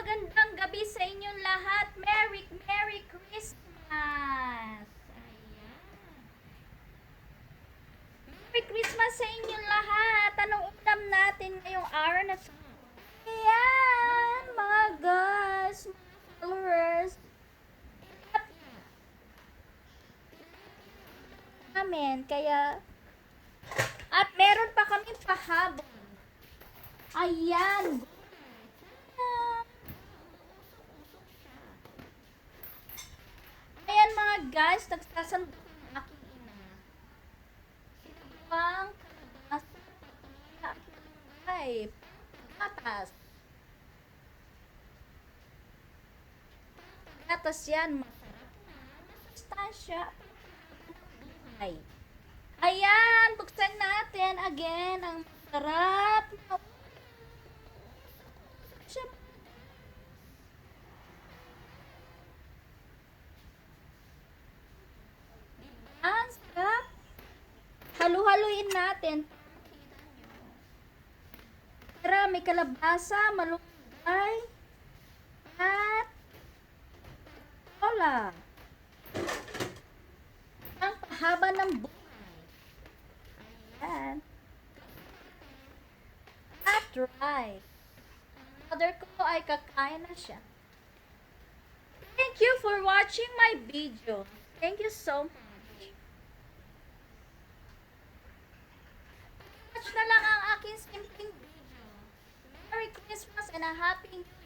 magandang gabi sa inyong lahat. Merry Christmas! Merry Christmas sa inyong lahat! Anong ulam natin ngayong araw na to? Ayan, mga guys, mga followers. Namin, kaya... At meron pa kami pahabol. Ayan. Ayan mga guys, nagsasando ako. Pang ay patas. Patas yan. Stansya. Ay. Ayan, buksan natin again ang sarap na ang sarap. Halu-haluin natin. Tara, may kalabasa, malunggay, at cola. Ang pahaba ng buhay. Ayan. At rice. Mother ko ay kakain na siya. Thank you for watching my video. Thank you so much. Watch na lang ang aking simpleng video. Merry Christmas and a Happy New Year.